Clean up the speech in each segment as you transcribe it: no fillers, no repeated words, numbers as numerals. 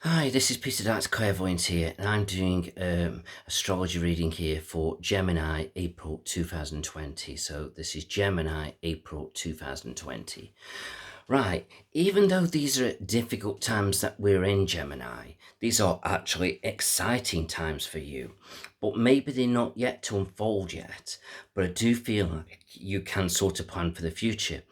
Hi, this is Peter That's Clairvoyant here, and I'm doing astrology reading here for Gemini April 2020. So this is Gemini April 2020. Right, even though these are difficult times that we're in, Gemini, these are actually exciting times for you, but maybe they're not yet to unfold yet. But I do feel like you can sort of plan for the future.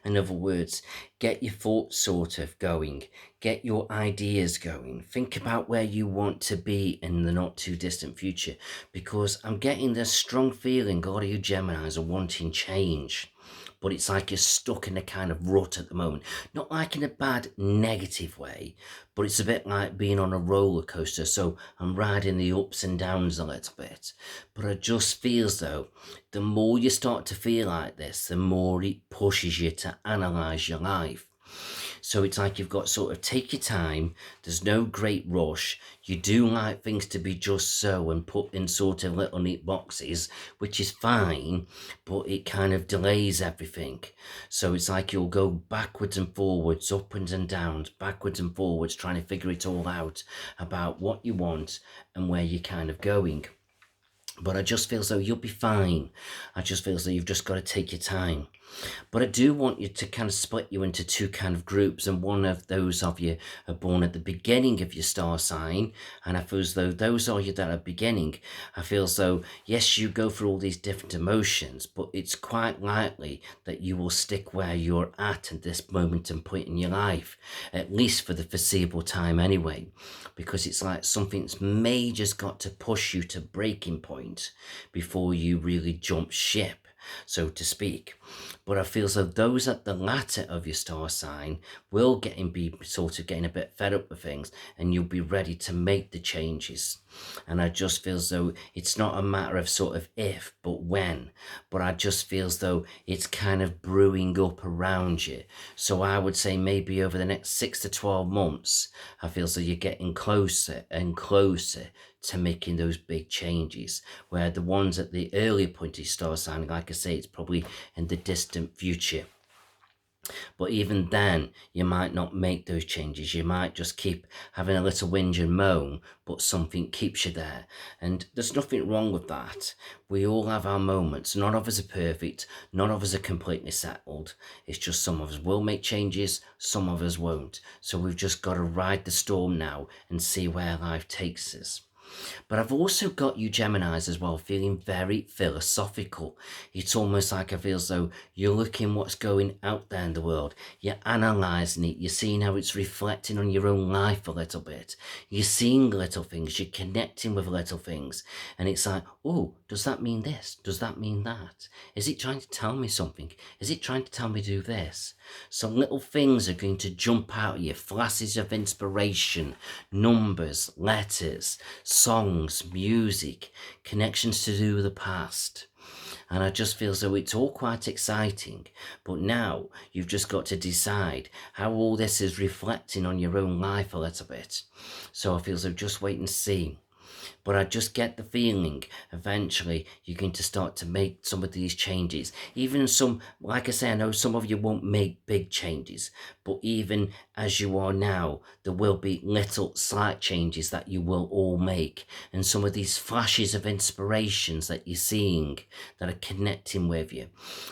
In other words, get your thoughts sort of going, get your ideas going, think about where you want to be in the not too distant future, because I'm getting this strong feeling a lot of you Geminis are wanting change. But it's like you're stuck in a kind of rut at the moment. Not like in a bad negative way, but it's a bit like being on a roller coaster. So I'm riding the ups and downs a little bit. But it just feels though, the more you start to feel like this, the more it pushes you to analyze your life. So it's like you've got sort of take your time. There's no great rush. You do like things to be just so and put in sort of little neat boxes, which is fine, but it kind of delays everything. So it's like you'll go backwards and forwards, up and downs, backwards and forwards, trying to figure it all out about what you want and where you're kind of going. But I just feel as though you'll be fine. I just feel as though you've just got to take your time. But I do want you to kind of split you into two kind of groups, and one of those of you are born at the beginning of your star sign, and I feel as though those are you that are beginning. I feel as though, yes, you go through all these different emotions, but it's quite likely that you will stick where you're at this moment and point in your life, at least for the foreseeable time anyway, because it's like something's major's got to push you to breaking point before you really jump ship, so to speak. But I feel as though those at the latter of your star sign will be sort of getting a bit fed up with things, and you'll be ready to make the changes. And I just feel as though it's not a matter of sort of if, but when. But I just feel as though it's kind of brewing up around you. So I would say maybe over the next 6 to 12 months, I feel as though you're getting closer and closer to making those big changes, where the ones at the earlier point of your star sign, like I say, it's probably in the distant future. But even then, you might not make those changes. You might just keep having a little whinge and moan, but something keeps you there. And there's nothing wrong with that. We all have our moments. None of us are perfect. None of us are completely settled. It's just some of us will make changes, some of us won't. So we've just got to ride the storm now and see where life takes us. But I've also got you Geminis as well, feeling very philosophical. It's almost like I feel as though you're looking what's going out there in the world. You're analysing it. You're seeing how it's reflecting on your own life a little bit. You're seeing little things. You're connecting with little things. And it's like, oh, does that mean this? Does that mean that? Is it trying to tell me something? Is it trying to tell me to do this? Some little things are going to jump out at you. Flashes of inspiration, numbers, letters, songs, music, connections to do with the past. And I just feel as though it's all quite exciting. But now you've just got to decide how all this is reflecting on your own life a little bit. So I feel as though just wait and see. But I just get the feeling eventually you're going to start to make some of these changes. Even some, like I say, I know some of you won't make big changes, but even as you are now, there will be little slight changes that you will all make. And some of these flashes of inspirations that you're seeing that are connecting with you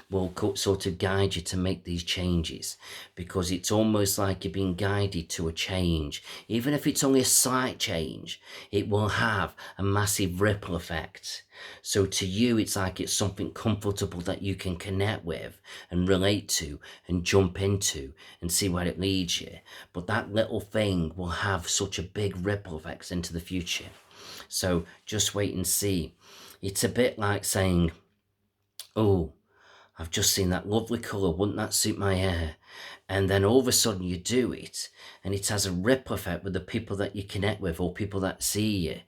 will sort of guide you to make these changes, because it's almost like you're being guided to a change. Even if it's only a slight change, it will have a massive ripple effect. So to you, it's like it's something comfortable that you can connect with and relate to and jump into and see where it leads you. But that little thing will have such a big ripple effects into the future. So just wait and see. It's a bit like saying, oh, I've just seen that lovely colour, wouldn't that suit my hair? And then all of a sudden you do it, and it has a ripple effect with the people that you connect with or people that see you,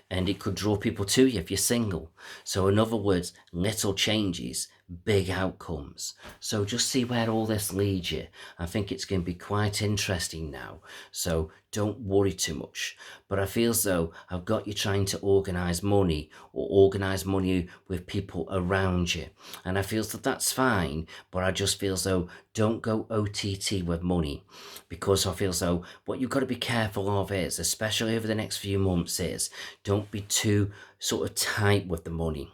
and it could draw people to you if you're single. So in other words, little changes big outcomes. So just see where all this leads you. I think it's going to be quite interesting now. So don't worry too much. But I feel as though I've got you trying to organise money or organise money with people around you. And I feel that that's fine, but I just feel as though don't go OTT with money, because I feel as though what you've got to be careful of is, especially over the next few months, is don't be too sort of tight with the money.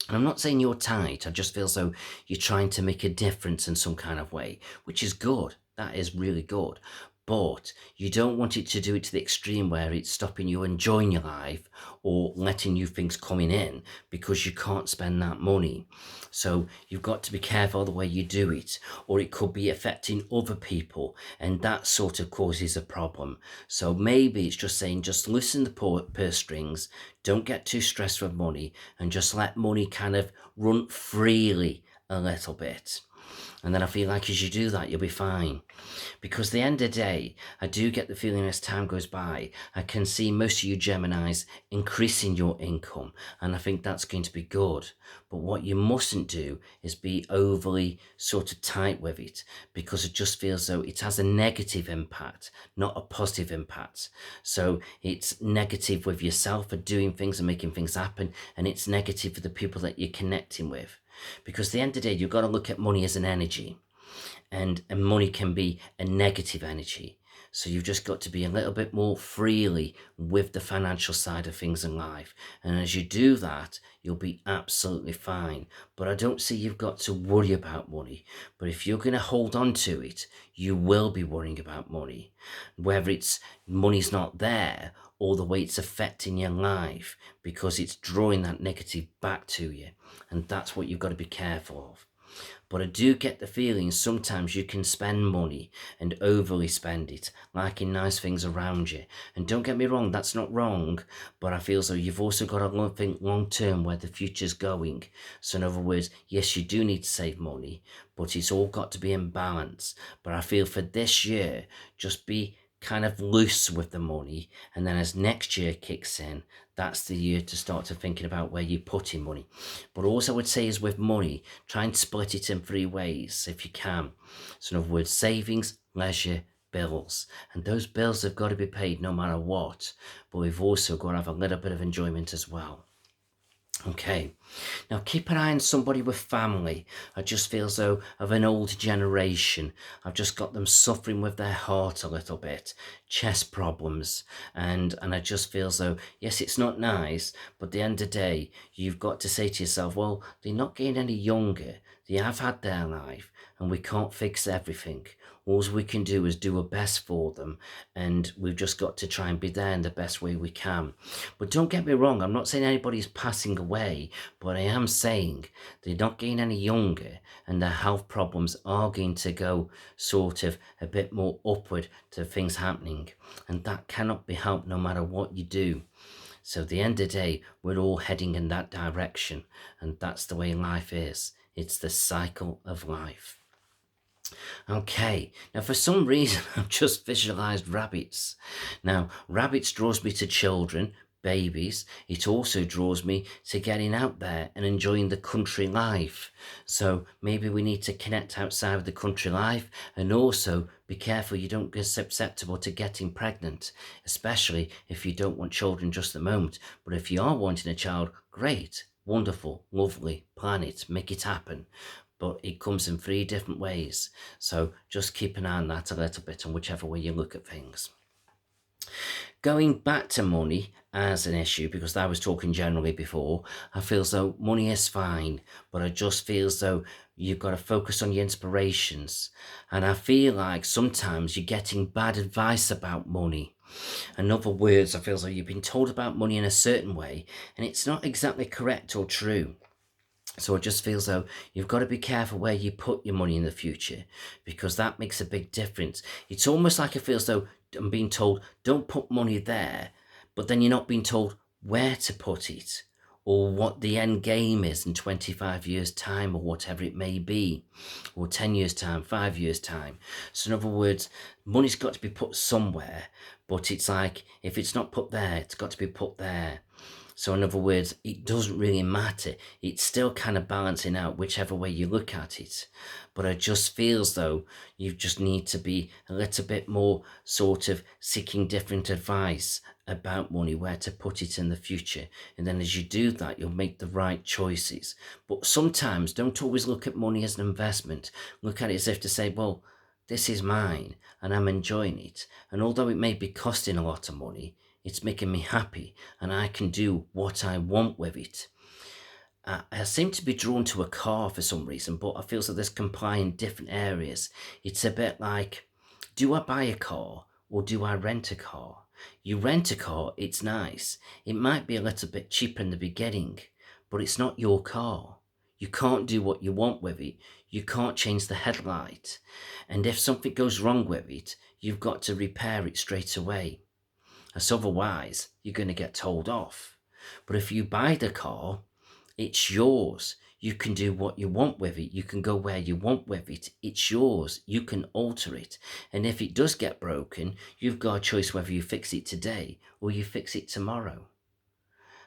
And I'm not saying you're tight, I just feel as though you're trying to make a difference in some kind of way, which is good. That is really good. But you don't want it to do it to the extreme where it's stopping you enjoying your life or letting you things coming in because you can't spend that money. So you've got to be careful the way you do it, or it could be affecting other people, and that sort of causes a problem. So maybe it's just saying, just loosen the purse strings, don't get too stressed with money, and just let money kind of run freely a little bit. And then I feel like as you do that, you'll be fine. Because at the end of the day, I do get the feeling as time goes by, I can see most of you Geminis increasing your income. And I think that's going to be good. But what you mustn't do is be overly sort of tight with it, because it just feels though it has a negative impact, not a positive impact. So it's negative with yourself for doing things and making things happen. And it's negative for the people that you're connecting with. Because at the end of the day, you've got to look at money as an energy, and money can be a negative energy. So you've just got to be a little bit more freely with the financial side of things in life. And as you do that, you'll be absolutely fine. But I don't see you've got to worry about money. But if you're going to hold on to it, you will be worrying about money. Whether it's money's not there or the way it's affecting your life, because it's drawing that negative back to you. And that's what you've got to be careful of. But I do get the feeling sometimes you can spend money and overly spend it, liking nice things around you. And don't get me wrong, that's not wrong, but I feel as though you've also got to think long term where the future's going. So in other words, yes, you do need to save money, but it's all got to be in balance. But I feel for this year, just be kind of loose with the money, and then as next year kicks in, that's the year to start to thinking about where you put in money. But also I would say is with money, try and split it in 3 ways if you can. So in other words, savings, leisure, bills. And those bills have got to be paid no matter what, but we've also got to have a little bit of enjoyment as well. Okay, now keep an eye on somebody with family. I just feel as though of an old generation. I've just got them suffering with their heart a little bit, chest problems, and I just feel as though, yes, it's not nice, but at the end of the day, you've got to say to yourself, well, they're not getting any younger. They have had their life, and we can't fix everything. All we can do is do our best for them, and we've just got to try and be there in the best way we can. But don't get me wrong, I'm not saying anybody's passing away, but I am saying they're not getting any younger, and their health problems are going to go sort of a bit more upward to things happening, and that cannot be helped no matter what you do. So at the end of the day, we're all heading in that direction, and that's the way life is. It's the cycle of life. Okay, now for some reason I've just visualized rabbits. Now, rabbits draws me to children, babies. It also draws me to getting out there and enjoying the country life. So maybe we need to connect outside of the country life, and also be careful you don't get susceptible to getting pregnant, especially if you don't want children just at the moment. But if you are wanting a child, great, wonderful, lovely, plan it, make it happen. But it comes in 3 different ways. So just keep an eye on that a little bit, on whichever way you look at things. Going back to money as an issue, because I was talking generally before, I feel as though money is fine, but I just feel as though you've got to focus on your inspirations. And I feel like sometimes you're getting bad advice about money. In other words, I feel as though you've been told about money in a certain way, and it's not exactly correct or true. So it just feels though you've got to be careful where you put your money in the future, because that makes a big difference. It's almost like it feels though I'm being told, don't put money there, but then you're not being told where to put it, or what the end game is in 25 years time, or whatever it may be, or 10 years time, 5 years time. So in other words, money's got to be put somewhere, but it's like, if it's not put there, it's got to be put there. So in other words, it doesn't really matter. It's still kind of balancing out whichever way you look at it. But I just feel as though you just need to be a little bit more sort of seeking different advice about money, where to put it in the future. And then as you do that, you'll make the right choices. But sometimes don't always look at money as an investment. Look at it as if to say, well, this is mine and I'm enjoying it. And although it may be costing a lot of money, it's making me happy and I can do what I want with it. I seem to be drawn to a car for some reason, but I feel so this can apply in different areas. It's a bit like, do I buy a car or do I rent a car? You rent a car, it's nice. It might be a little bit cheaper in the beginning, but it's not your car. You can't do what you want with it. You can't change the headlight. And if something goes wrong with it, you've got to repair it straight away. As otherwise, you're going to get told off. But if you buy the car, it's yours. You can do what you want with it. You can go where you want with it. It's yours. You can alter it. And if it does get broken, you've got a choice whether you fix it today or you fix it tomorrow.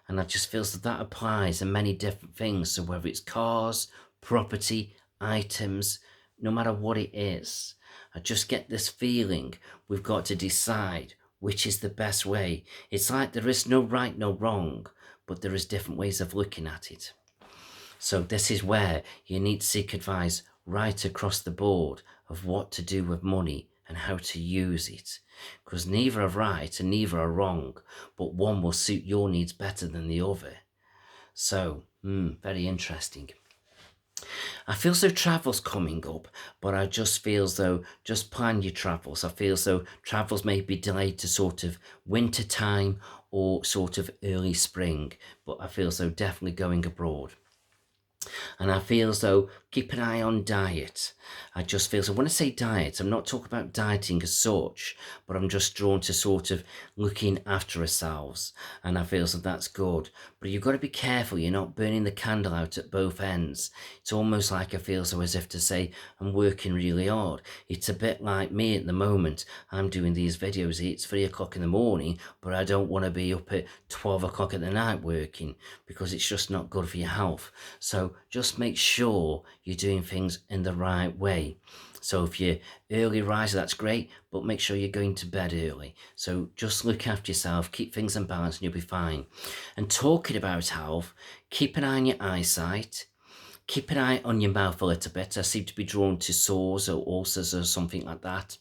And I just feel that applies in many different things. So whether it's cars, property, items, no matter what it is, I just get this feeling we've got to decide which is the best way. It's like there is no right, no wrong, but there is different ways of looking at it. So this is where you need to seek advice right across the board of what to do with money and how to use it. Because neither are right and neither are wrong, but one will suit your needs better than the other. So, very interesting. I feel as though travel's coming up, but I just feel as though just plan your travels. I feel as though travels may be delayed to sort of winter time or sort of early spring, but I feel as though definitely going abroad. And I feel as though keep an eye on diet. I just feel so when I say diet, I'm not talking about dieting as such, but I'm just drawn to sort of looking after ourselves. And I feel so that's good. But you've got to be careful you're not burning the candle out at both ends. It's almost like I feel so as if to say I'm working really hard. It's a bit like me at the moment. I'm doing these videos. It's 3 o'clock in the morning, but I don't want to be up at 12 o'clock at the night working because it's just not good for your health. So just make sure you're doing things in the right way. So if you're early riser, that's great, but make sure you're going to bed early. So just look after yourself, keep things in balance and you'll be fine. And talking about health, keep an eye on your eyesight. Keep an eye on your mouth a little bit. I seem to be drawn to sores or ulcers or something like that.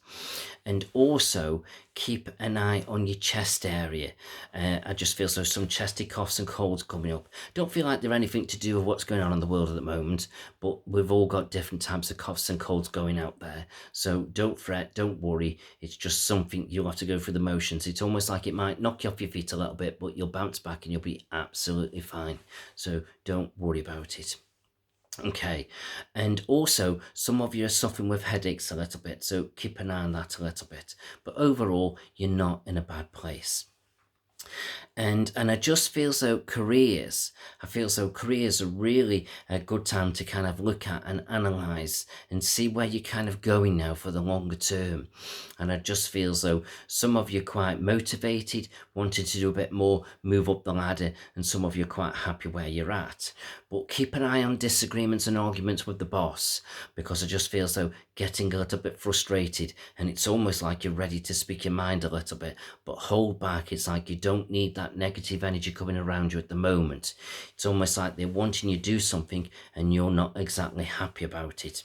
And also keep an eye on your chest area. I just feel so some chesty coughs and colds coming up. Don't feel like they're anything to do with what's going on in the world at the moment, but we've all got different types of coughs and colds going out there. So don't fret, don't worry. It's just something you'll have to go through the motions. It's almost like it might knock you off your feet a little bit, but you'll bounce back and you'll be absolutely fine. So don't worry about it. Okay, and also some of you are suffering with headaches a little bit, so keep an eye on that a little bit. But overall, you're not in a bad place. And I just feel so careers are really a good time to kind of look at and analyze and see where you're kind of going now for the longer term. And I just feel so some of you are quite motivated, wanting to do a bit more, move up the ladder, and some of you are quite happy where you're at. But keep an eye on disagreements and arguments with the boss, because I just feel so getting a little bit frustrated and it's almost like you're ready to speak your mind a little bit, but hold back. It's like you don't need that negative energy coming around you at the moment. It's almost like they're wanting you to do something and you're not exactly happy about it.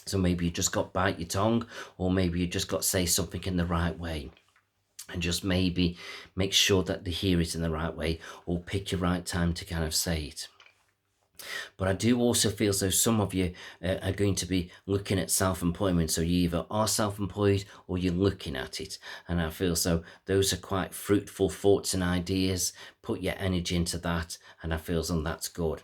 So maybe you just got to bite your tongue, or maybe you just got to say something in the right way. And just maybe make sure that they hear it in the right way, or pick your right time to kind of say it. But I do also feel as though some of you are going to be looking at self-employment. So you either are self-employed or you're looking at it. And I feel so those are quite fruitful thoughts and ideas. Put your energy into that. And I feel as though that's good.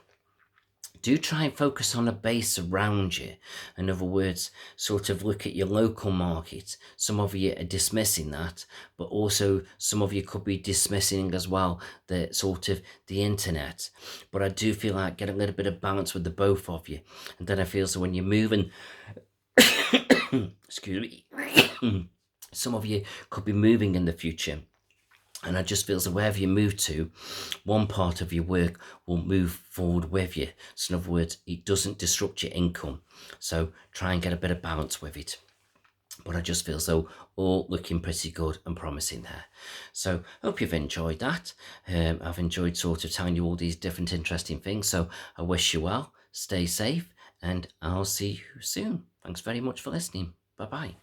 Do try and focus on a base around you. In other words, sort of look at your local market. Some of you are dismissing that, but also some of you could be dismissing as well the sort of the internet. But I do feel like get a little bit of balance with the both of you. And then I feel so when you're moving, excuse me, some of you could be moving in the future. And I just feel as wherever you move to, one part of your work will move forward with you. So in other words, it doesn't disrupt your income. So try and get a bit of balance with it. But I just feel as though all looking pretty good and promising there. So hope you've enjoyed that. I've enjoyed sort of telling you all these different interesting things. So I wish you well, stay safe, and I'll see you soon. Thanks very much for listening. Bye-bye.